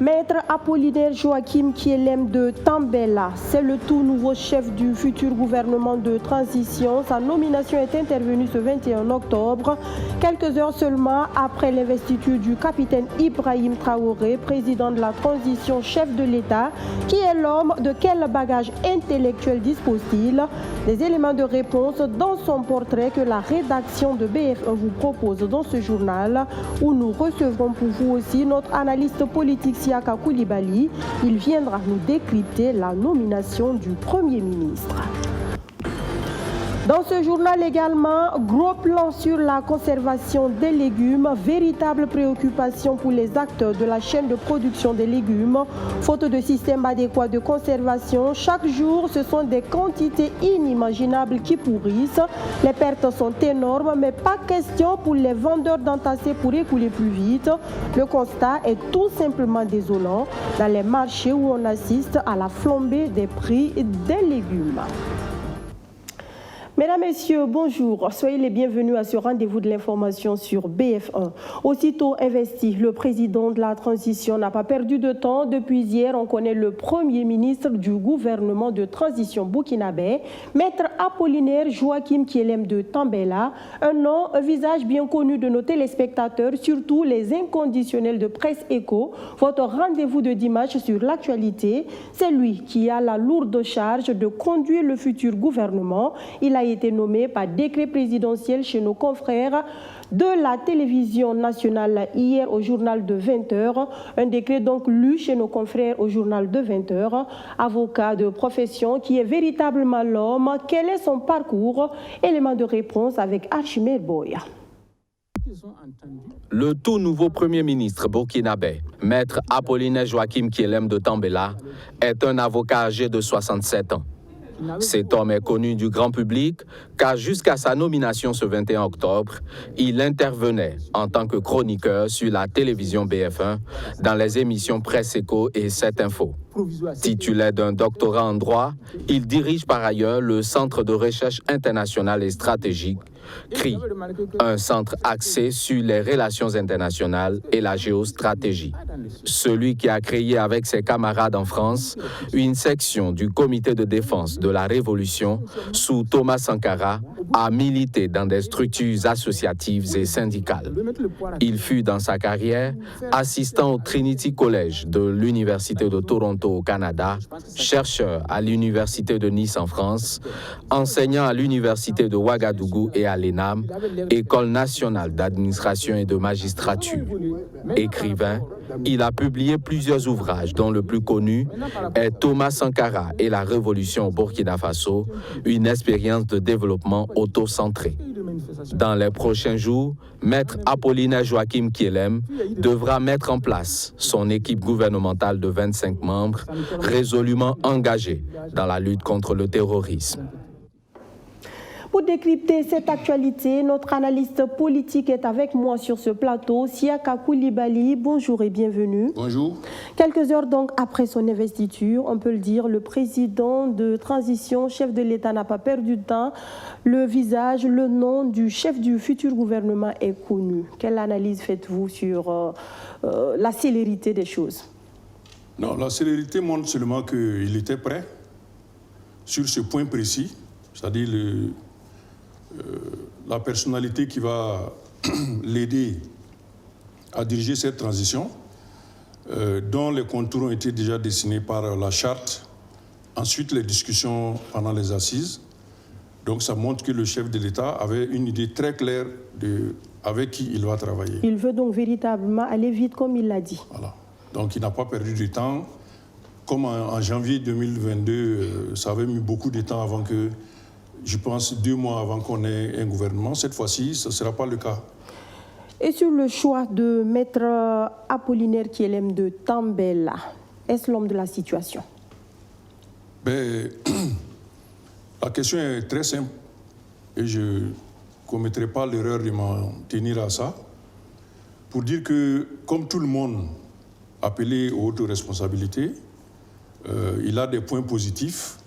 Maître Apollinaire Joachim Kielem de Tambela, c'est le tout nouveau chef du futur gouvernement de transition. Sa nomination est intervenue ce 21 octobre, quelques heures seulement après l'investiture du capitaine Ibrahim Traoré, président de la transition, chef de l'État. Qui est l'homme? De quel bagage intellectuel dispose-t-il? Des éléments de réponse dans son portrait que la rédaction de BF1 vous propose dans ce journal, où nous recevrons pour vous aussi notre analyste politique Siaka Koulibaly. Il viendra nous décrypter la nomination du Premier ministre. Dans ce journal également, gros plan sur la conservation des légumes, véritable préoccupation pour les acteurs de la chaîne de production des légumes. Faute de système adéquat de conservation, chaque jour, ce sont des quantités inimaginables qui pourrissent. Les pertes sont énormes, mais pas question pour les vendeurs d'entasser pour écouler plus vite. Le constat est tout simplement désolant dans les marchés où on assiste à la flambée des prix des légumes. Mesdames, Messieurs, bonjour. Soyez les bienvenus à ce rendez-vous de l'information sur BF1. Aussitôt investi, le président de la transition n'a pas perdu de temps. Depuis hier, on connaît le Premier ministre du gouvernement de transition burkinabé, Maître Apollinaire Joachim Kielem de Tambela. Un nom, un visage bien connu de nos téléspectateurs, surtout les inconditionnels de Presse Éco. Votre rendez-vous de dimanche sur l'actualité, c'est lui qui a la lourde charge de conduire le futur gouvernement. Il a été nommé par décret présidentiel chez nos confrères de la télévision nationale hier au journal de 20h. Un décret donc lu chez nos confrères au journal de 20h. Avocat de profession qui est véritablement l'homme. Quel est son parcours? Élément de réponse avec Archimède Boya. Le tout nouveau Premier ministre burkinabé, Maître Apollinaire Joachim Kielem de Tambela, est un avocat âgé de 67 ans. Cet homme est connu du grand public car jusqu'à sa nomination ce 21 octobre, il intervenait en tant que chroniqueur sur la télévision BF1 dans les émissions Presse Éco et 7 Info. Titulaire d'un doctorat en droit, il dirige par ailleurs le Centre de recherche internationale et stratégique, CRI, un centre axé sur les relations internationales et la géostratégie. Celui qui a créé avec ses camarades en France une section du comité de défense de la Révolution sous Thomas Sankara a milité dans des structures associatives et syndicales. Il fut dans sa carrière assistant au Trinity College de l'Université de Toronto au Canada, chercheur à l'Université de Nice en France, enseignant à l'Université de Ouagadougou et à l'ENAM, École nationale d'administration et de magistrature. Écrivain, il a publié plusieurs ouvrages dont le plus connu est Thomas Sankara et la Révolution au Burkina Faso, une expérience de développement auto-centrée. Dans les prochains jours, Maître Apollinaire Joachim Kielem devra mettre en place son équipe gouvernementale de 25 membres résolument engagée dans la lutte contre le terrorisme. Pour décrypter cette actualité, notre analyste politique est avec moi sur ce plateau, Siaka Koulibaly. Bonjour et bienvenue. Bonjour. Quelques heures donc après son investiture, on peut le dire, le président de transition, chef de l'État, n'a pas perdu de temps. Le visage, le nom du chef du futur gouvernement est connu. Quelle analyse faites-vous sur la célérité des choses? Non, la célérité montre seulement qu'il était prêt sur ce point précis, c'est-à-dire la personnalité qui va l'aider à diriger cette transition, dont les contours ont été déjà dessinés par la charte, ensuite les discussions pendant les assises. Donc ça montre que le chef de l'État avait une idée très claire avec qui il va travailler. Il veut donc véritablement aller vite comme il l'a dit. Voilà. Donc il n'a pas perdu du temps. Comme en janvier 2022, ça avait mis beaucoup de temps avant que, je pense, 2 mois avant qu'on ait un gouvernement. Cette fois-ci, ce ne sera pas le cas. Et sur le choix de Maître Apollinaire Kielem de Tambela, est-ce l'homme de la situation? La question est très simple et je ne commettrai pas l'erreur de m'en tenir à ça. Pour dire que, comme tout le monde appelé aux hautes responsabilités, il a des points positifs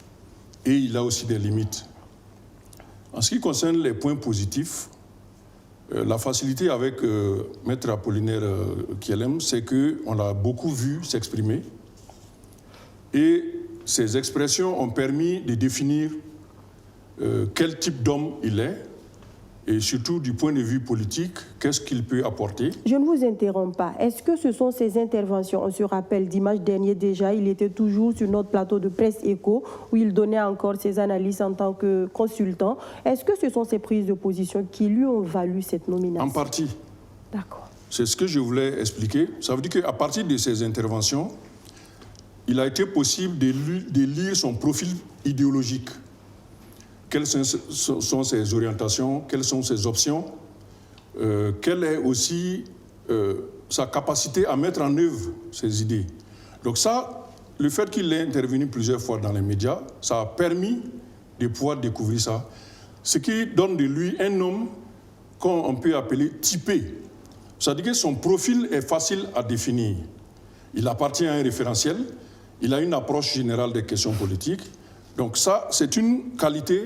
et il a aussi des limites. En ce qui concerne les points positifs, La facilité avec Maître Apollinaire Kielem, c'est qu'on l'a beaucoup vu s'exprimer et ses expressions ont permis de définir quel type d'homme il est et surtout du point de vue politique, qu'est-ce qu'il peut apporter. Je ne vous interromps pas. Est-ce que ce sont ces interventions? On se rappelle, dimanche dernier déjà, il était toujours sur notre plateau de Presse Éco où il donnait encore ses analyses en tant que consultant. Est-ce que ce sont ces prises de position qui lui ont valu cette nomination? En partie. D'accord. C'est ce que je voulais expliquer. Ça veut dire qu'à partir de ces interventions, il a été possible de lire son profil idéologique. Quelles sont ses orientations, quelles sont ses options, quelle est aussi sa capacité à mettre en œuvre ses idées. Donc ça, le fait qu'il ait intervenu plusieurs fois dans les médias, ça a permis de pouvoir découvrir ça. Ce qui donne de lui un homme qu'on peut appeler typé. C'est-à-dire que son profil est facile à définir. Il appartient à un référentiel, il a une approche générale des questions politiques. Donc ça, c'est une qualité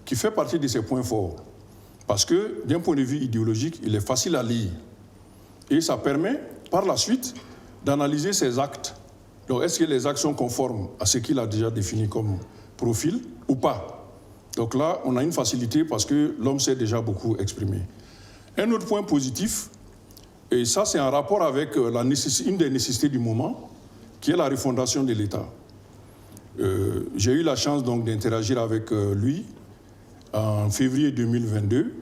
qui fait partie de ses points forts. Parce que, d'un point de vue idéologique, il est facile à lire. Et ça permet, par la suite, d'analyser ses actes. Donc, est-ce que les actes sont conformes à ce qu'il a déjà défini comme profil ou pas? Donc là, on a une facilité parce que l'homme s'est déjà beaucoup exprimé. Un autre point positif, et ça c'est en rapport avec une des nécessités du moment, qui est la refondation de l'État. J'ai eu la chance donc d'interagir avec lui en février 2022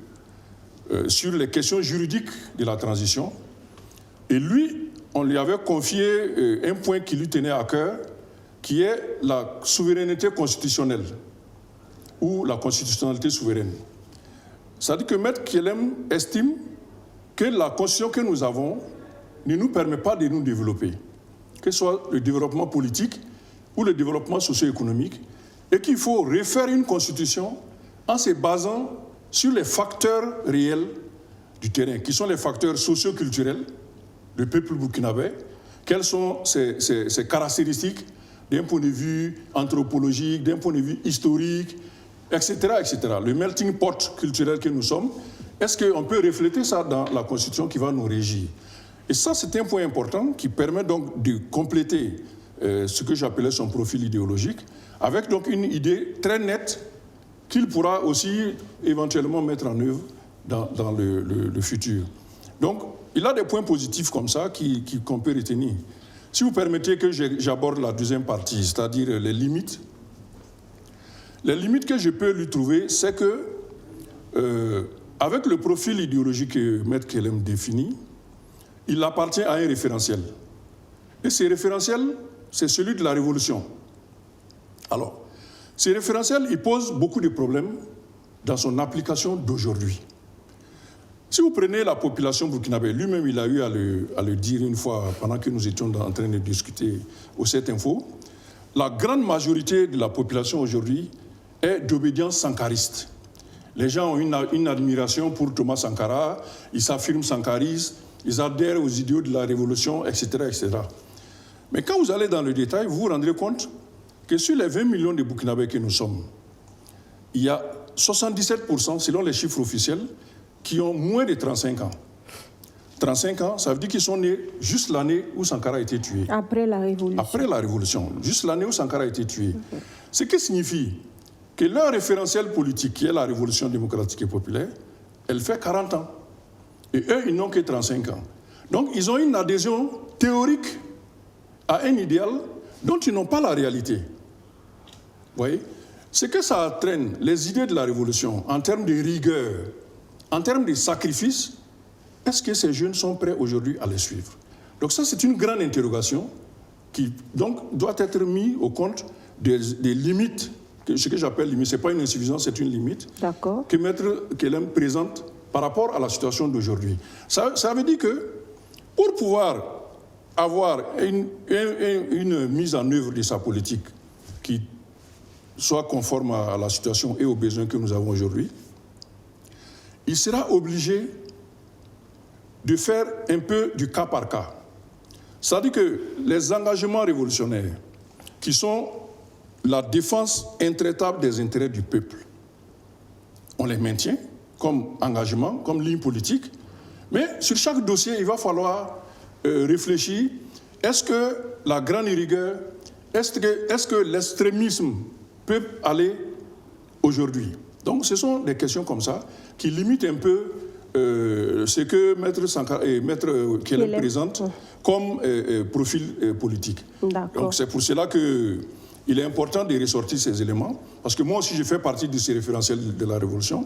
sur les questions juridiques de la transition. Et lui, on lui avait confié un point qui lui tenait à cœur, qui est la souveraineté constitutionnelle ou la constitutionnalité souveraine. C'est-à-dire que Maître Kielem estime que la constitution que nous avons ne nous permet pas de nous développer, que ce soit le développement politique ou le développement socio-économique, et qu'il faut refaire une constitution en se basant sur les facteurs réels du terrain, qui sont les facteurs socio-culturels du peuple burkinabé, quelles sont ses caractéristiques d'un point de vue anthropologique, d'un point de vue historique, etc., etc. Le melting pot culturel que nous sommes, est-ce qu'on peut refléter ça dans la Constitution qui va nous régir? Et ça, c'est un point important qui permet donc de compléter ce que j'appelais son profil idéologique, avec donc une idée très nette qu'il pourra aussi éventuellement mettre en œuvre dans le futur. Donc, il a des points positifs comme ça qu'on peut retenir. Si vous permettez que j'aborde la deuxième partie, c'est-à-dire les limites. Les limites que je peux lui trouver, c'est que, avec le profil idéologique que Maître Kielem définit, il appartient à un référentiel. Et ce référentiel, c'est celui de la révolution. Alors, ce référentiel, il pose beaucoup de problèmes dans son application d'aujourd'hui. Si vous prenez la population burkinabé, lui-même il a eu à le dire une fois pendant que nous étions en train de discuter au 7 Info, la grande majorité de la population aujourd'hui est d'obédience sankariste. Les gens ont une admiration pour Thomas Sankara, ils s'affirment sankaristes, ils adhèrent aux idéaux de la révolution, etc., etc. Mais quand vous allez dans le détail, vous vous rendrez compte que sur les 20 millions de Burkinabés que nous sommes, il y a 77%, selon les chiffres officiels, qui ont moins de 35 ans. 35 ans, ça veut dire qu'ils sont nés juste l'année où Sankara a été tué. Après la Révolution. Après la Révolution, juste l'année où Sankara a été tué. Okay. Ce qui signifie que leur référentiel politique, qui est la Révolution démocratique et populaire, elle fait 40 ans. Et eux, ils n'ont que 35 ans. Donc, ils ont une adhésion théorique à un idéal dont ils n'ont pas la réalité. Vous voyez? Ce que ça entraîne, les idées de la Révolution, en termes de rigueur, en termes de sacrifice, est-ce que ces jeunes sont prêts aujourd'hui à les suivre? Donc ça, c'est une grande interrogation qui donc, doit être mise au compte des limites, ce que j'appelle limite, ce n'est pas une insuffisance, c'est une limite, que Maître Kielem présente par rapport à la situation d'aujourd'hui. Ça veut dire que pour pouvoir avoir une mise en œuvre de sa politique qui soit conforme à la situation et aux besoins que nous avons aujourd'hui, il sera obligé de faire un peu du cas par cas. C'est-à-dire que les engagements révolutionnaires, qui sont la défense intraitable des intérêts du peuple, on les maintient, comme engagement, comme ligne politique. Mais sur chaque dossier, il va falloir réfléchir. Est-ce que la grande rigueur, est-ce que l'extrémisme peut aller aujourd'hui? Donc ce sont des questions comme ça qui limitent un peu ce que Maître Sankara et Maître Kelem présente comme profil politique. Donc c'est pour cela qu'il est important de ressortir ces éléments, parce que moi aussi je fais partie de ces référentiels de la Révolution,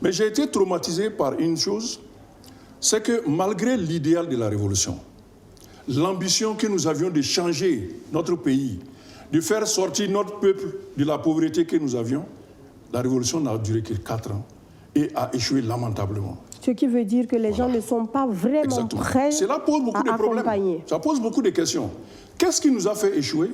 mais j'ai été traumatisé par une chose, c'est que malgré l'idéal de la Révolution, l'ambition que nous avions de changer notre pays, de faire sortir notre peuple de la pauvreté que nous avions, la Révolution n'a duré que 4 ans et a échoué lamentablement. Ce qui veut dire que les gens ne sont pas vraiment prêts Cela pose beaucoup de problèmes. Ça pose beaucoup de questions. Qu'est-ce qui nous a fait échouer?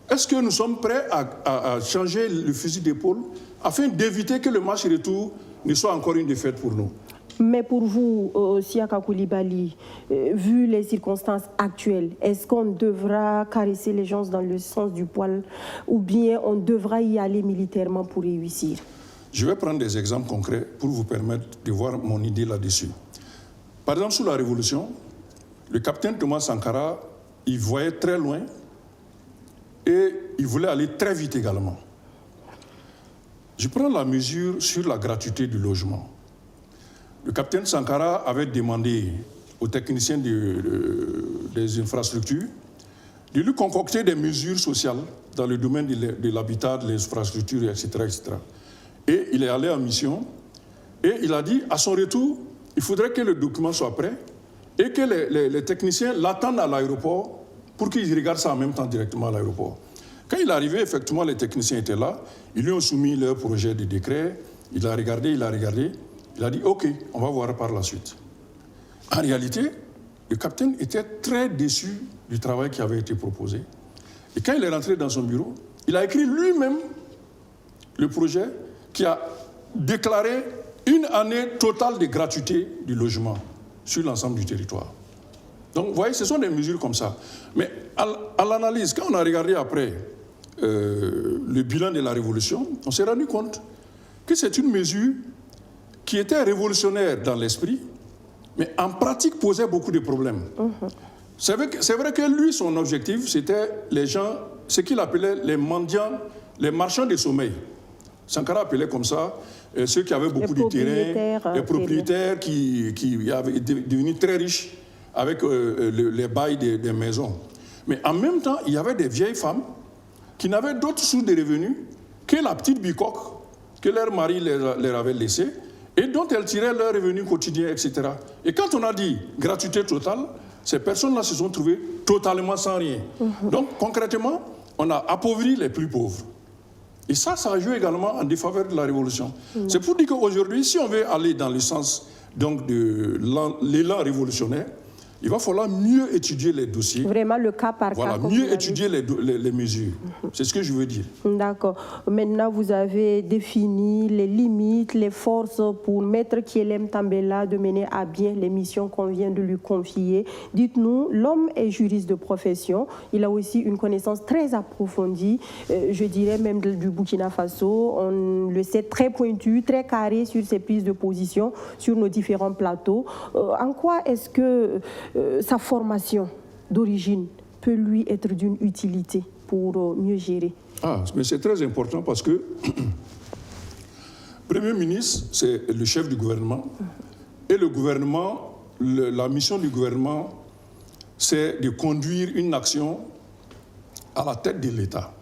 Est-ce que nous sommes prêts à changer le fusil d'épaule afin d'éviter que le match retour ne soit encore une défaite pour nous? Mais pour vous, Siaka Coulibaly, vu les circonstances actuelles, est-ce qu'on devra caresser les gens dans le sens du poil ou bien on devra y aller militairement pour réussir? Je vais prendre des exemples concrets pour vous permettre de voir mon idée là-dessus. Par exemple, sous la Révolution, le capitaine Thomas Sankara, il voyait très loin et il voulait aller très vite également. Je prends la mesure sur la gratuité du logement. Le capitaine Sankara avait demandé aux techniciens des infrastructures de lui concocter des mesures sociales dans le domaine de l'habitat, de l'infrastructure, etc., etc. Et il est allé en mission et il a dit, à son retour, il faudrait que le document soit prêt et que les techniciens l'attendent à l'aéroport pour qu'ils regardent ça en même temps directement à l'aéroport. Quand il est arrivé, effectivement, les techniciens étaient là, ils lui ont soumis leur projet de décret, il a regardé, il a dit, OK, on va voir par la suite. En réalité, le capitaine était très déçu du travail qui avait été proposé. Et quand il est rentré dans son bureau, il a écrit lui-même le projet qui a déclaré une année totale de gratuité du logement sur l'ensemble du territoire. Donc, vous voyez, ce sont des mesures comme ça. Mais à l'analyse, quand on a regardé après le bilan de la Révolution, on s'est rendu compte que c'est une mesure qui était révolutionnaire dans l'esprit, mais en pratique posait beaucoup de problèmes. C'est vrai que lui, son objectif, c'était les gens, ce qu'il appelait les mendiants, les marchands de sommeil. Sankara appelait comme ça ceux qui avaient beaucoup de terrains, les propriétaires qui avaient devenu très riches avec les bails des maisons. Mais en même temps, il y avait des vieilles femmes qui n'avaient d'autres sources de revenus que la petite bicoque que leur mari leur avait laissée et dont elles tiraient leurs revenus quotidiens, etc. Et quand on a dit gratuité totale, ces personnes-là se sont trouvées totalement sans rien. Donc, concrètement, on a appauvri les plus pauvres. Et ça a joué également en défaveur de la Révolution. C'est pour dire qu'aujourd'hui, si on veut aller dans le sens donc, de l'élan révolutionnaire, il va falloir mieux étudier les dossiers. Vraiment le cas par cas. Voilà, mieux étudier les mesures. C'est ce que je veux dire. D'accord. Maintenant, vous avez défini les limites, les forces pour Maître Kelem Tambela de mener à bien les missions qu'on vient de lui confier. Dites-nous, l'homme est juriste de profession. Il a aussi une connaissance très approfondie, je dirais même du Burkina Faso. On le sait, très pointu, très carré sur ses prises de position sur nos différents plateaux. En quoi est-ce que sa formation d'origine peut lui être d'une utilité pour mieux gérer? Mais c'est très important parce que Premier ministre, c'est le chef du gouvernement. Et le gouvernement, la mission du gouvernement, c'est de conduire une action à la tête de l'État.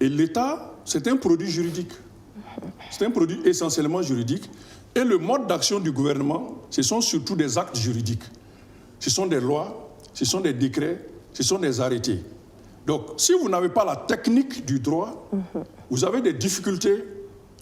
Et l'État, c'est un produit juridique. C'est un produit essentiellement juridique. Et le mode d'action du gouvernement, ce sont surtout des actes juridiques. Ce sont des lois, ce sont des décrets, ce sont des arrêtés. Donc, si vous n'avez pas la technique du droit, vous avez des difficultés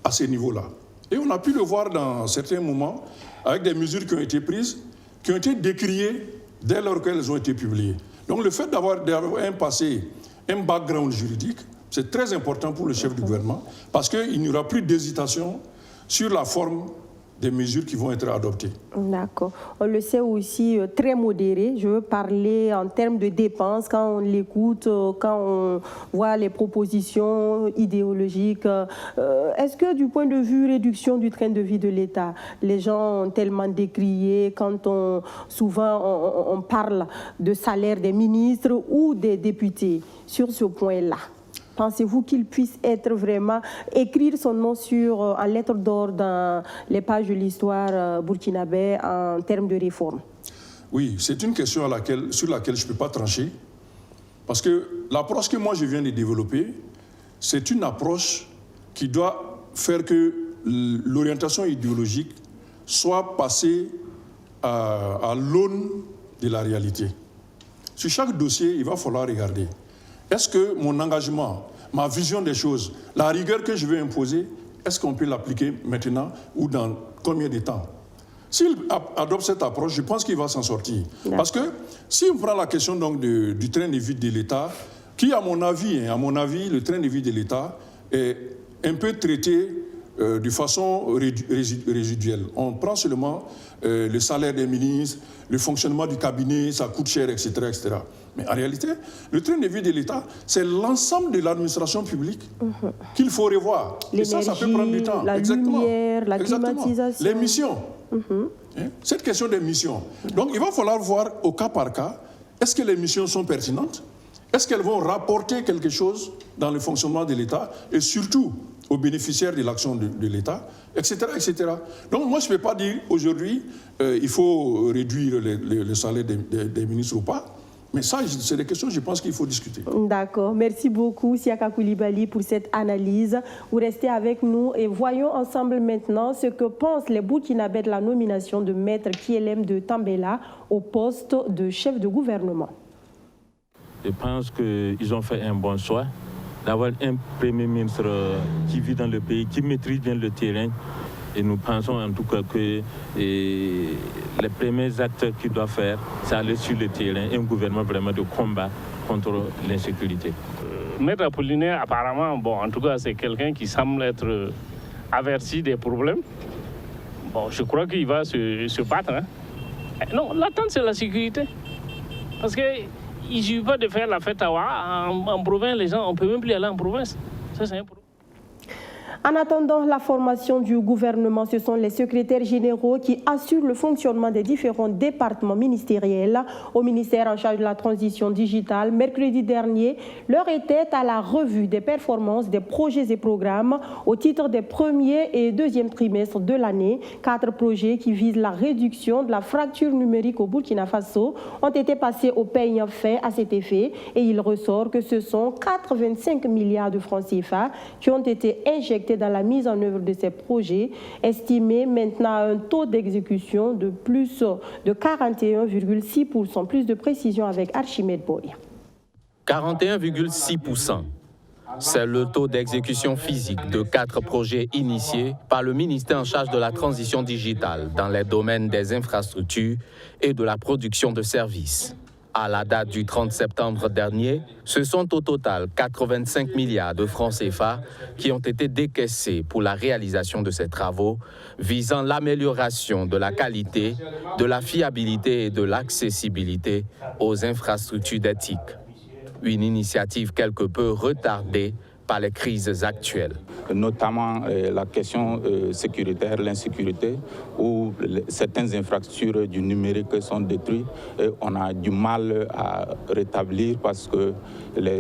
à ce niveau-là. Et on a pu le voir dans certains moments, avec des mesures qui ont été prises, qui ont été décriées dès lors qu'elles ont été publiées. Donc, le fait d'avoir un passé, un background juridique, c'est très important pour le chef du gouvernement, parce qu'il n'y aura plus d'hésitation sur la forme des mesures qui vont être adoptées. D'accord. On le sait aussi très modéré. Je veux parler en termes de dépenses, quand on l'écoute, quand on voit les propositions idéologiques. Est-ce que du point de vue réduction du train de vie de l'État, les gens ont tellement décrié quand souvent on parle de salaire des ministres ou des députés sur ce point-là? Pensez-vous qu'il puisse être vraiment écrire son nom en lettres d'or dans les pages de l'histoire burkinabé en termes de réforme? Oui, c'est une question sur laquelle je ne peux pas trancher. Parce que l'approche que moi je viens de développer, c'est une approche qui doit faire que l'orientation idéologique soit passée à l'aune de la réalité. Sur chaque dossier, il va falloir regarder. Est-ce que mon engagement, ma vision des choses, la rigueur que je vais imposer, est-ce qu'on peut l'appliquer maintenant ou dans combien de temps? S'il adopte cette approche, je pense qu'il va s'en sortir. Parce que si on prend la question donc du train de vie de l'État, qui à mon avis, le train de vie de l'État est un peu traité de façon résiduelle. On prend seulement le salaire des ministres, le fonctionnement du cabinet, ça coûte cher, etc., etc. Mais en réalité, le train de vie de l'État, c'est l'ensemble de l'administration publique qu'il faut revoir. Et ça peut prendre du temps. La lumière, la climatisation. Les missions. Cette question des missions. Donc, il va falloir voir au cas par cas, est-ce que les missions sont pertinentes? Est-ce qu'elles vont rapporter quelque chose dans le fonctionnement de l'État et surtout aux bénéficiaires de l'action de l'État, etc., etc. Donc moi, je ne peux pas dire aujourd'hui, il faut réduire le salaire des ministres ou pas. Mais ça, c'est des questions, je pense qu'il faut discuter. D'accord. Merci beaucoup, Siaka Coulibaly, pour cette analyse. Vous restez avec nous et voyons ensemble maintenant ce que pensent les Burkinabés de la nomination de Maître Kielem de Tambela au poste de chef de gouvernement. Je pense qu'ils ont fait un bon choix d'avoir un Premier ministre qui vit dans le pays, qui maîtrise bien le terrain. Et nous pensons en tout cas que les premiers actes qu'il doit faire, c'est aller sur le terrain, un gouvernement vraiment de combat contre l'insécurité. Maître Apollinaire, apparemment, en tout cas, c'est quelqu'un qui semble être averti des problèmes. Je crois qu'il va se battre. Non, l'attente, c'est la sécurité. Parce qu'il ne suffit pas de faire la fête à Ouaha. En province, les gens, on ne peut même plus aller en province. Ça, c'est un problème. En attendant la formation du gouvernement, ce sont les secrétaires généraux qui assurent le fonctionnement des différents départements ministériels. Au ministère en charge de la transition digitale, mercredi dernier, l'heure était à la revue des performances des projets et programmes au titre des premiers et deuxième trimestres de l'année. 4 projets qui visent la réduction de la fracture numérique au Burkina Faso ont été passés au peigne fin à cet effet et il ressort que ce sont 85 milliards de francs CFA qui ont été injectés dans la mise en œuvre de ces projets, estimé maintenant à un taux d'exécution de plus de 41,6%. Plus de précision avec Archimède Boy. 41,6%. C'est le taux d'exécution physique de 4 projets initiés par le ministère en charge de la transition digitale dans les domaines des infrastructures et de la production de services. À la date du 30 septembre dernier, ce sont au total 85 milliards de francs CFA qui ont été décaissés pour la réalisation de ces travaux visant l'amélioration de la qualité, de la fiabilité et de l'accessibilité aux infrastructures d'éthique. Une initiative quelque peu retardée par les crises actuelles. Notamment la question sécuritaire, l'insécurité, où certaines infrastructures du numérique sont détruites. Et on a du mal à rétablir parce que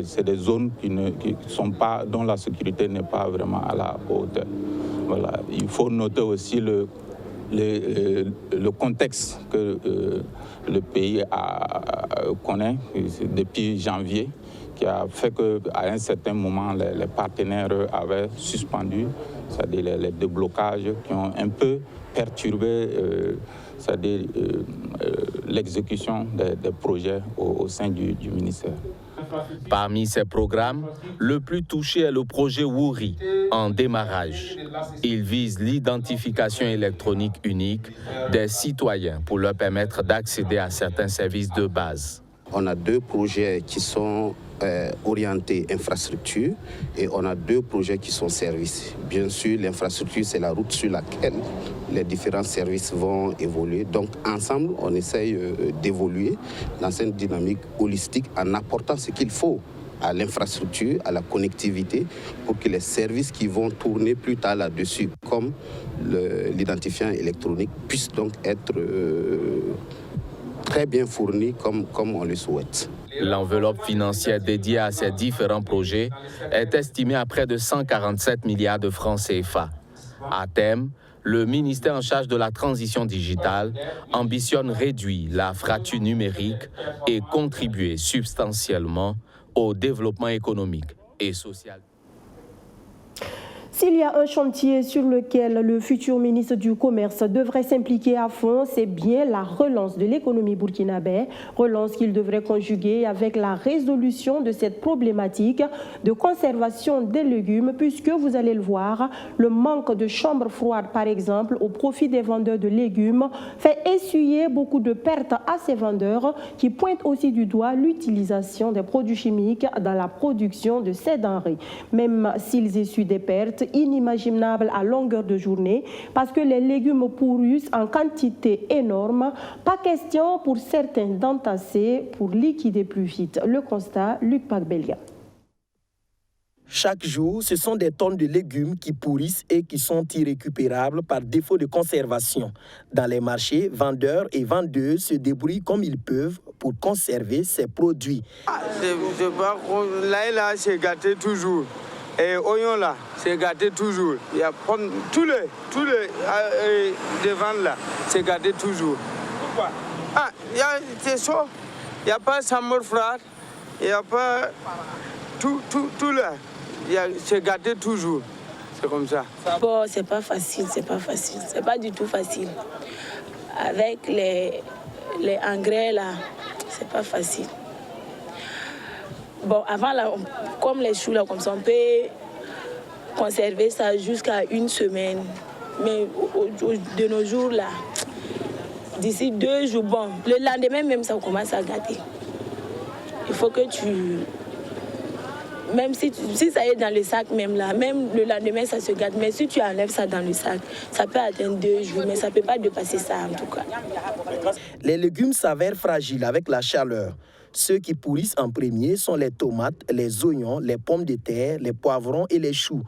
c'est des zones dont la sécurité n'est pas vraiment à la hauteur. Voilà. Il faut noter aussi le contexte que le pays connaît depuis janvier, qui a fait qu'à un certain moment, les partenaires avaient suspendu, c'est-à-dire les déblocages qui ont un peu perturbé l'exécution des projets au sein du ministère. Parmi ces programmes, le plus touché est le projet Wouri, en démarrage. Il vise l'identification électronique unique des citoyens pour leur permettre d'accéder à certains services de base. On a 2 projets qui sont orientés infrastructure et on a 2 projets qui sont services. Bien sûr, l'infrastructure, c'est la route sur laquelle les différents services vont évoluer. Donc, ensemble, on essaye d'évoluer dans cette dynamique holistique en apportant ce qu'il faut à l'infrastructure, à la connectivité, pour que les services qui vont tourner plus tard là-dessus, comme l'identifiant électronique, puissent donc être très bien fournis comme on le souhaite. L'enveloppe financière dédiée à ces différents projets est estimée à près de 147 milliards de francs CFA. À terme, le ministère en charge de la transition digitale ambitionne réduire la fracture numérique et contribuer substantiellement au développement économique et social. S'il y a un chantier sur lequel le futur ministre du Commerce devrait s'impliquer à fond, c'est bien la relance de l'économie burkinabé, relance qu'il devrait conjuguer avec la résolution de cette problématique de conservation des légumes, puisque vous allez le voir, le manque de chambres froides, par exemple, au profit des vendeurs de légumes, fait essuyer beaucoup de pertes à ces vendeurs qui pointent aussi du doigt l'utilisation des produits chimiques dans la production de ces denrées. Même s'ils essuient des pertes inimaginables à longueur de journée parce que les légumes pourrissent en quantité énorme. Pas question pour certains d'entasser pour liquider plus vite. Le constat, Luc Pacbelga. Chaque jour, ce sont des tonnes de légumes qui pourrissent et qui sont irrécupérables par défaut de conservation. Dans les marchés, vendeurs et vendeuses se débrouillent comme ils peuvent pour conserver ces produits. Là, c'est gâté toujours. Et oignon là, c'est gâté toujours. Il y a tous les devant là, c'est gâté toujours. Pourquoi? C'est chaud. Il n'y a pas chambre froide. Il n'y a pas tout là. C'est gâté toujours. C'est comme ça. Bon, c'est pas facile, c'est pas du tout facile. Avec les engrais là, c'est pas facile. Bon, avant, là, comme les choux, là, comme ça, on peut conserver ça jusqu'à 1 semaine. Mais de nos jours, là, d'ici 2 jours, bon, le lendemain même, ça commence à gâter. Il faut que même si ça est dans le sac, même là, même le lendemain, ça se gâte. Mais si tu enlèves ça dans le sac, ça peut atteindre 2 jours, mais ça ne peut pas dépasser ça, en tout cas. Les légumes s'avèrent fragiles avec la chaleur. Ceux qui pourrissent en premier sont les tomates, les oignons, les pommes de terre, les poivrons et les choux.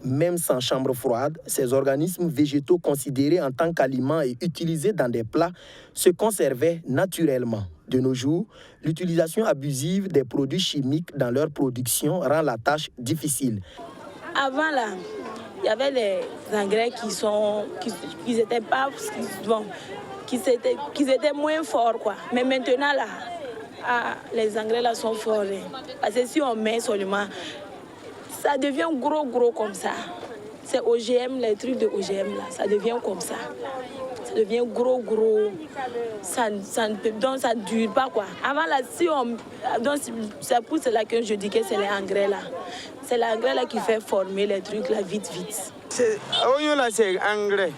Même sans chambre froide, ces organismes végétaux considérés en tant qu'aliments et utilisés dans des plats se conservaient naturellement. De nos jours, l'utilisation abusive des produits chimiques dans leur production rend la tâche difficile. Avant, là, il y avait des engrais qui étaient pas bon, qui étaient moins forts, quoi. Mais maintenant, là, les engrais là sont forts. Parce que si on met seulement, ça devient gros comme ça. C'est OGM, les trucs de OGM là, ça devient comme ça. Ça devient gros. Ça ne dure pas, quoi. Avant là, c'est pour cela que je dis que c'est les engrais là. C'est l'engrais là qui fait former les trucs là vite. Oignon là c'est engrais.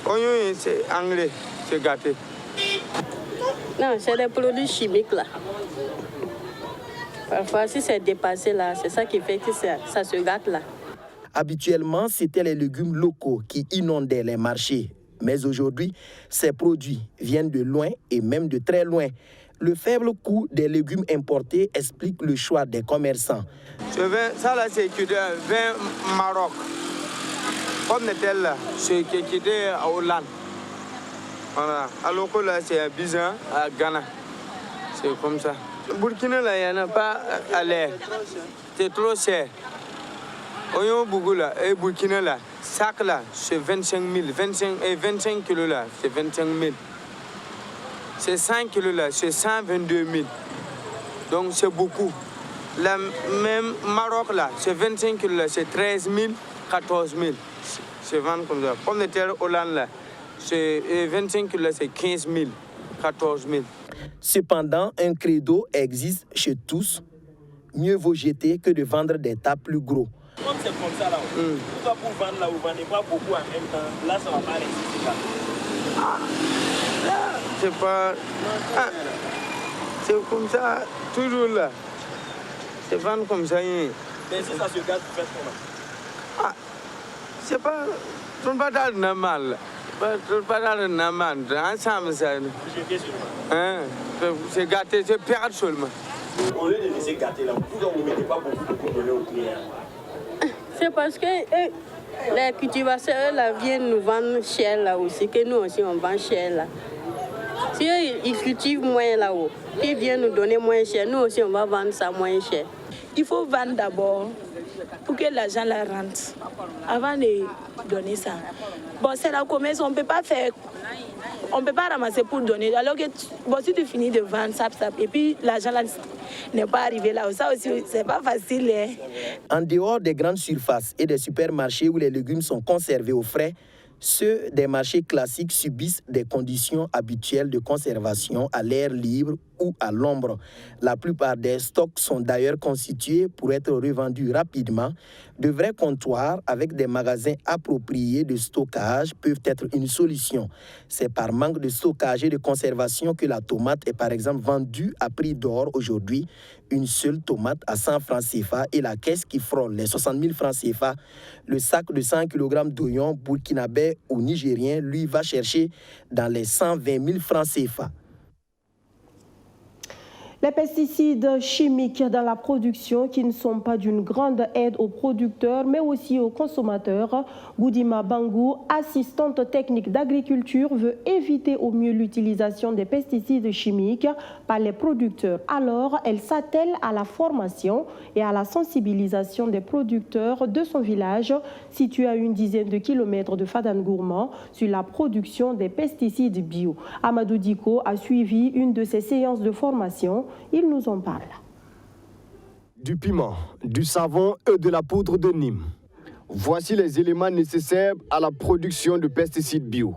Oignon c'est engrais, c'est gâté. Non, c'est des produits chimiques là. Parfois, si c'est dépassé là, c'est ça qui fait que ça se gâte là. Habituellement, c'était les légumes locaux qui inondaient les marchés. Mais aujourd'hui, ces produits viennent de loin et même de très loin. Le faible coût des légumes importés explique le choix des commerçants. Ça là, c'est que vin Maroc. Comme tel là, c'est qui était à Hollande. Voilà. Alors que là, c'est à Bizan, à Ghana. C'est comme ça. Burkina, là, il n'y en a pas à l'air. C'est trop cher. Oignon Bougou, là, et Burkina, là, sac, là, c'est 25 000. 25 kilos, là, c'est 25 000. C'est 5 kilos, là, c'est 122 000. Donc, c'est beaucoup. La même Maroc, là, c'est 25 kilos, là, c'est 13 000, 14 000. C'est vendu comme ça. Pomme de terre Hollande, là, c'est 25 kilos, c'est 15 000, 14 000. Cependant, un credo existe chez tous. Mieux vaut jeter que de vendre des tas plus gros. Comme c'est comme ça là, pourquoi pour vendre là, vous ne vendez pas beaucoup en même temps? Là, ça ne va pas résister. C'est comme ça, toujours là. C'est vendre comme ça. Mais si ça se gâte, vous faites comment? Ah, c'est pas... On ne pas dans le normal. On ne pas dans le normal. Ensemble, ça. Vous jetez seulement. Hein? C'est gâté, c'est perdre seulement. Au lieu de laisser gâter là, pourquoi vous ne mettez pas beaucoup de données aux clients? C'est parce que les cultivateurs là, viennent nous vendre cher là aussi, que nous aussi on vend cher là. Si eux, ils cultivent moins là-haut, ils viennent nous donner moins cher, nous aussi on va vendre ça moins cher. Il faut vendre d'abord pour que l'argent la rentre avant de donner ça. Bon, c'est la commerce, on ne peut pas faire, on ne peut pas ramasser pour donner. Alors que bon, si tu finis de vendre, ça, et puis l'argent n'est pas arrivé là, ça aussi, c'est pas facile. Hein. En dehors des grandes surfaces et des supermarchés où les légumes sont conservés au frais, ceux des marchés classiques subissent des conditions habituelles de conservation à l'air libre ou à l'ombre. La plupart des stocks sont d'ailleurs constitués pour être revendus rapidement. De vrais comptoirs avec des magasins appropriés de stockage peuvent être une solution. C'est par manque de stockage et de conservation que la tomate est par exemple vendue à prix d'or aujourd'hui. Une seule tomate à 100 francs CFA et la caisse qui frôle les 60 000 francs CFA. Le sac de 100 kg d'oignons burkinabé ou nigérien, lui, va chercher dans les 120 000 francs CFA. Les pesticides chimiques dans la production qui ne sont pas d'une grande aide aux producteurs mais aussi aux consommateurs. Goudima Bangou, assistante technique d'agriculture, veut éviter au mieux l'utilisation des pesticides chimiques par les producteurs. Alors, elle s'attelle à la formation et à la sensibilisation des producteurs de son village, situé à une dizaine de kilomètres de Fadangourma, sur la production des pesticides bio. Amadou Diko a suivi une de ces séances de formation. Il nous en parle. Du piment, du savon et de la poudre de Nîmes. Voici les éléments nécessaires à la production de pesticides bio.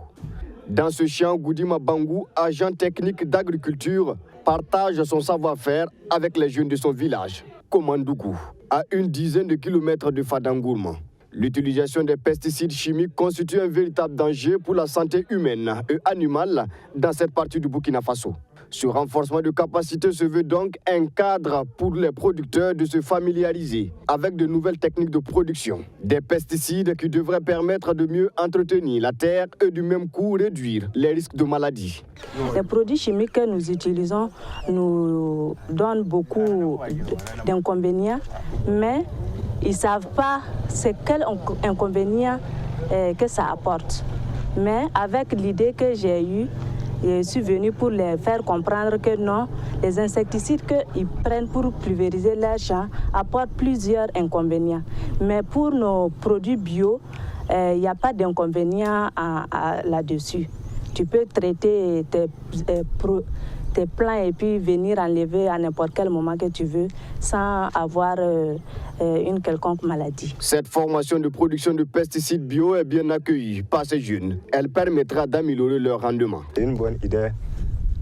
Dans ce champ, Goudima Bangou, agent technique d'agriculture, partage son savoir-faire avec les jeunes de son village, Komandougou, à une dizaine de kilomètres de Fadangourma. L'utilisation des pesticides chimiques constitue un véritable danger pour la santé humaine et animale dans cette partie du Burkina Faso. Ce renforcement de capacité se veut donc un cadre pour les producteurs de se familiariser avec de nouvelles techniques de production. Des pesticides qui devraient permettre de mieux entretenir la terre et du même coup réduire les risques de maladies. Les produits chimiques que nous utilisons nous donnent beaucoup d'inconvénients, mais ils ne savent pas c'est quel inconvénient que ça apporte. Mais avec l'idée que j'ai eue, je suis venue pour les faire comprendre que non, les insecticides qu'ils prennent pour pulvériser leurs champs apportent plusieurs inconvénients. Mais pour nos produits bio, il n'y a pas d'inconvénient là-dessus. Tu peux traiter tes plants et puis venir enlever à n'importe quel moment que tu veux sans avoir une quelconque maladie. Cette formation de production de pesticides bio est bien accueillie par ces jeunes. Elle permettra d'améliorer leur rendement. C'est une bonne idée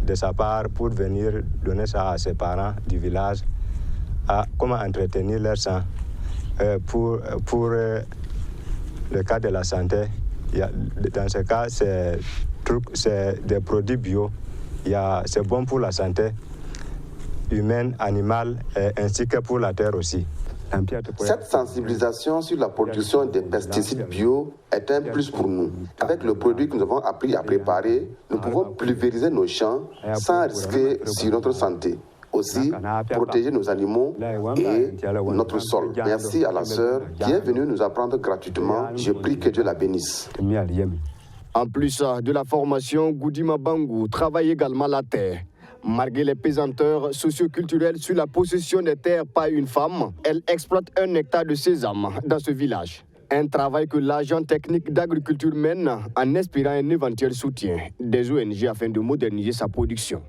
de sa part pour venir donner ça à ses parents du village, à comment entretenir leur sang. Pour le cas de la santé, dans ce cas, c'est des produits bio. C'est bon pour la santé humaine, animale, ainsi que pour la terre aussi. Cette sensibilisation sur la production des pesticides bio est un plus pour nous. Avec le produit que nous avons appris à préparer, nous pouvons pulvériser nos champs sans risquer sur notre santé. Aussi, protéger nos animaux et notre sol. Merci à la sœur qui est venue nous apprendre gratuitement. Je prie que Dieu la bénisse. En plus de la formation, Goudima Bangou travaille également la terre. Malgré les pesanteurs socioculturelles sur la possession des terres par une femme, elle exploite 1 hectare de sésame dans ce village. Un travail que l'agent technique d'agriculture mène en espérant un éventuel soutien des ONG afin de moderniser sa production.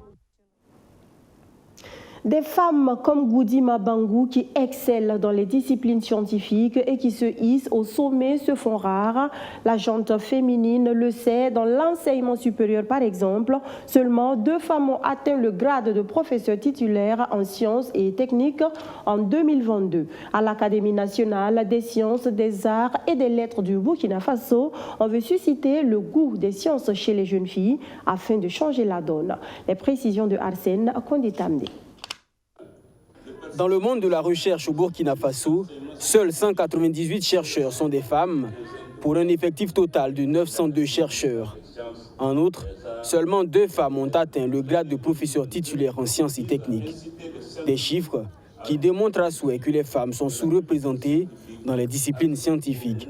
Des femmes comme Goudima Bangou qui excellent dans les disciplines scientifiques et qui se hissent au sommet se font rares. La gente féminine le sait, dans l'enseignement supérieur par exemple, seulement 2 femmes ont atteint le grade de professeur titulaire en sciences et techniques en 2022. À l'Académie nationale des sciences, des arts et des lettres du Burkina Faso, on veut susciter le goût des sciences chez les jeunes filles afin de changer la donne. Les précisions de Arsène Konditamné. Dans le monde de la recherche au Burkina Faso, seuls 198 chercheurs sont des femmes, pour un effectif total de 902 chercheurs. En outre, seulement 2 femmes ont atteint le grade de professeur titulaire en sciences et techniques. Des chiffres qui démontrent à souhait que les femmes sont sous-représentées dans les disciplines scientifiques.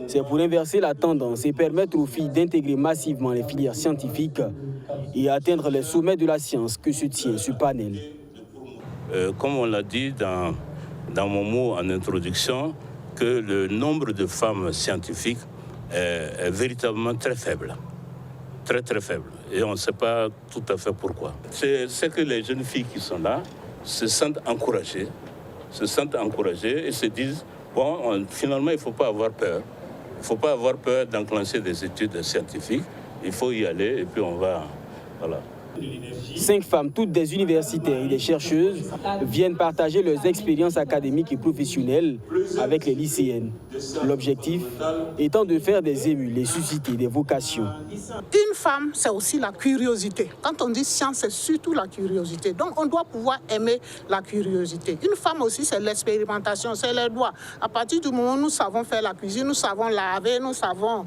C'est pour inverser la tendance et permettre aux filles d'intégrer massivement les filières scientifiques et atteindre les sommets de la science que se tient ce panel. Comme on l'a dit dans mon mot en introduction, que le nombre de femmes scientifiques est véritablement très faible. Très très faible. Et on ne sait pas tout à fait pourquoi. C'est que les jeunes filles qui sont là se sentent encouragées et se disent, bon, finalement il ne faut pas avoir peur. Il ne faut pas avoir peur d'enclencher des études scientifiques. Il faut y aller et puis on va... Voilà. 5 femmes, toutes des universitaires et des chercheuses, viennent partager leurs expériences académiques et professionnelles avec les lycéennes. L'objectif étant de faire des émules et susciter des vocations. Une femme, c'est aussi la curiosité. Quand on dit science, c'est surtout la curiosité. Donc on doit pouvoir aimer la curiosité. Une femme aussi, c'est l'expérimentation, c'est les doigts. À partir du moment où nous savons faire la cuisine, nous savons laver, nous savons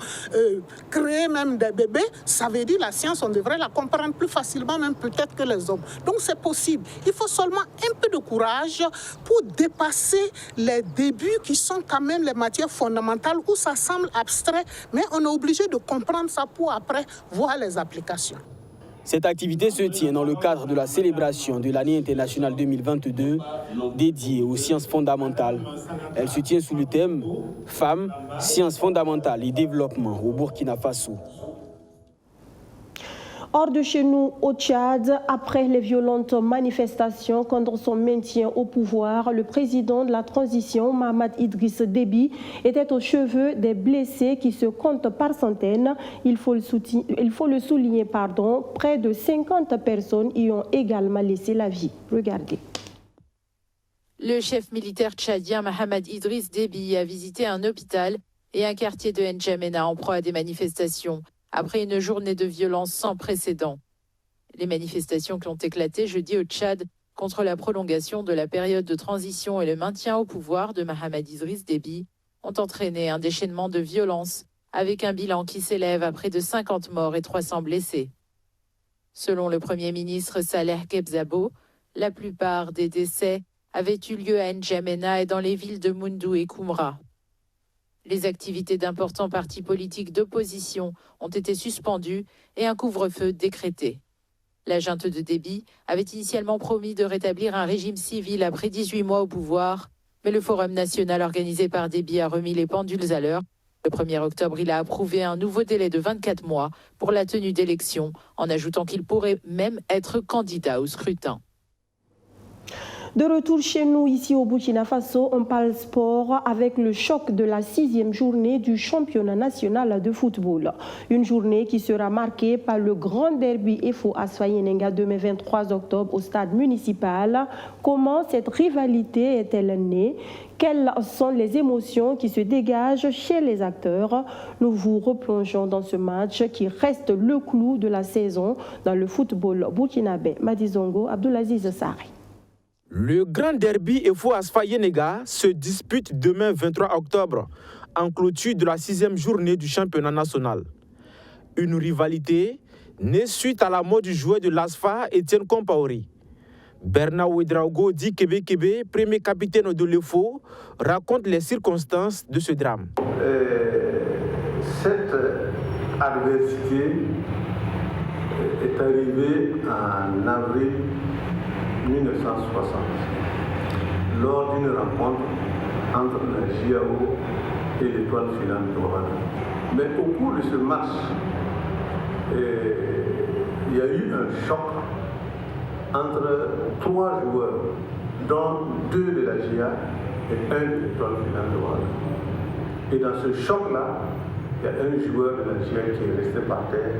créer même des bébés, ça veut dire la science, on devrait la comprendre plus facilement même peut-être que les hommes. Donc c'est possible. Il faut seulement un peu de courage pour dépasser les débuts qui sont quand même les matières fondamentales où ça semble abstrait, mais on est obligé de comprendre ça pour après voir les applications. Cette activité se tient dans le cadre de la célébration de l'année internationale 2022 dédiée aux sciences fondamentales. Elle se tient sous le thème « Femmes, sciences fondamentales et développement au Burkina Faso ». Hors de chez nous, au Tchad, après les violentes manifestations contre son maintien au pouvoir, le président de la transition, Mahamat Idriss Déby, était aux cheveux des blessés qui se comptent par centaines. Il faut le souligner, près de 50 personnes y ont également laissé la vie. Regardez. Le chef militaire tchadien Mahamat Idriss Déby a visité un hôpital et un quartier de N'Djamena en proie à des manifestations, après une journée de violence sans précédent. Les manifestations qui ont éclaté jeudi au Tchad contre la prolongation de la période de transition et le maintien au pouvoir de Mahamat Idriss Déby ont entraîné un déchaînement de violence avec un bilan qui s'élève à près de 50 morts et 300 blessés. Selon le Premier ministre Saleh Kebzabo, la plupart des décès avaient eu lieu à N'Djamena et dans les villes de Moundou et Koumra. Les activités d'importants partis politiques d'opposition ont été suspendues et un couvre-feu décrété. La junte de Déby avait initialement promis de rétablir un régime civil après 18 mois au pouvoir, mais le Forum national organisé par Déby a remis les pendules à l'heure. Le 1er octobre, il a approuvé un nouveau délai de 24 mois pour la tenue d'élections, en ajoutant qu'il pourrait même être candidat au scrutin. De retour chez nous, ici au Burkina Faso, on parle sport avec le choc de la 6e journée du championnat national de football. Une journée qui sera marquée par le grand derby EFO Asfayenenga demain 23 octobre au stade municipal. Comment cette rivalité est-elle née? Quelles sont les émotions qui se dégagent chez les acteurs? Nous vous replongeons dans ce match qui reste le clou de la saison dans le football burkinabé. Madizongo, Abdoulaziz Sarri. Le grand derby EFO Asfayenenga se dispute demain 23 octobre en clôture de la 6e journée du championnat national. Une rivalité née suite à la mort du joueur de l'ASFA, Etienne Compaoré. Bernard Ouedraogo dit Kébé, premier capitaine de l'EFO, raconte les circonstances de ce drame. Cette adversité est arrivée en avril 1960, lors d'une rencontre entre la GIAO et l'Étoile filante de Ouagadougou. Mais au cours de ce match, il y a eu un choc entre 3 joueurs, dont 2 de la GIA et 1 de l'Étoile Filante de Ouaga. Et dans ce choc-là, il y a un joueur de la GIA qui est resté par terre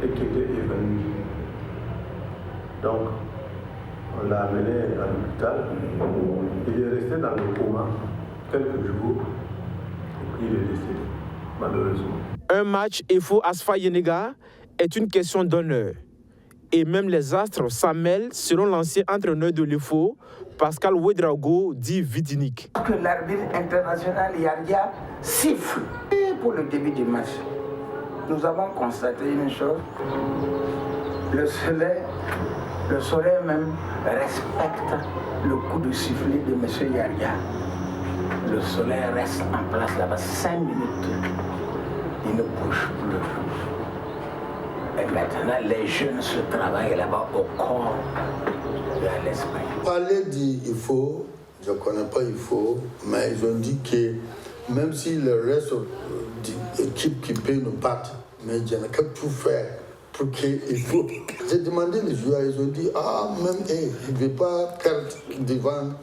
et qui était évanoui. Donc, on l'a amené à l'hôpital. Il est resté dans le coma quelques jours et puis il est décédé, malheureusement. Un match EFO Asfa Yenega est une question d'honneur. Et même les astres s'en mêlent, selon l'ancien entraîneur de l'EFO, Pascal Ouedraogo, dit Vidinik. Que l'arbitre international Yardia siffle pour le début du match. Nous avons constaté une chose, le soleil même respecte le coup de sifflet de M. Yardia. Le soleil reste en place là-bas 5 minutes. Il ne bouge plus. Et maintenant, les jeunes se travaillent là-bas au corps et à l'esprit. Parler d'il faut, je ne connais pas il faut, mais ils ont dit que même si le reste de l'équipe qui peut nous battre, mais je n'ai qu'à tout faire pour qu'il faut. J'ai demandé les joueurs, ils ont dit, même ils ne veulent pas perdre devant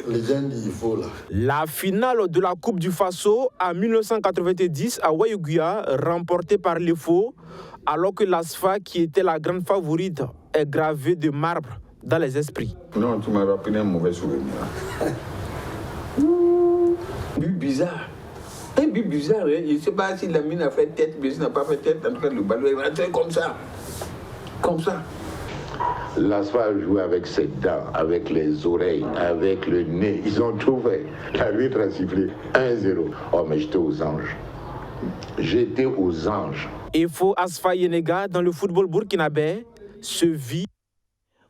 les gens d'il faut là. La finale de la Coupe du Faso en 1990 à Ouayoguya, remportée par l'EFO, alors que l'ASFA, qui était la grande favorite, est gravée de marbre dans les esprits. Non, tu m'as rappelé un mauvais souvenir. But bizarre. Un but bizarre, hein? Je ne sais pas si la mine a fait tête, mais s'il n'a pas fait tête, en tout cas le ballon est rentré comme ça. Comme ça. L'ASFA a joué avec ses dents, avec les oreilles, avec le nez. Ils ont tout fait. L'arbitre a sifflé 1-0. Oh, mais j'étais aux anges. J'étais aux anges. EFO Asfa Yenega dans le football burkinabé se vit.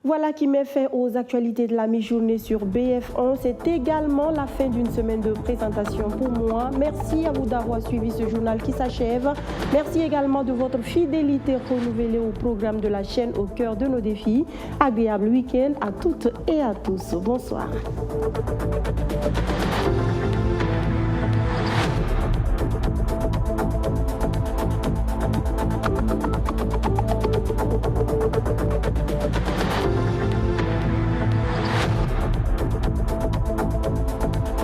Voilà qui met fin aux actualités de la mi-journée sur BF1. C'est également la fin d'une semaine de présentation pour moi. Merci à vous d'avoir suivi ce journal qui s'achève. Merci également de votre fidélité renouvelée au programme de la chaîne au cœur de nos défis. Agréable week-end à toutes et à tous. Bonsoir.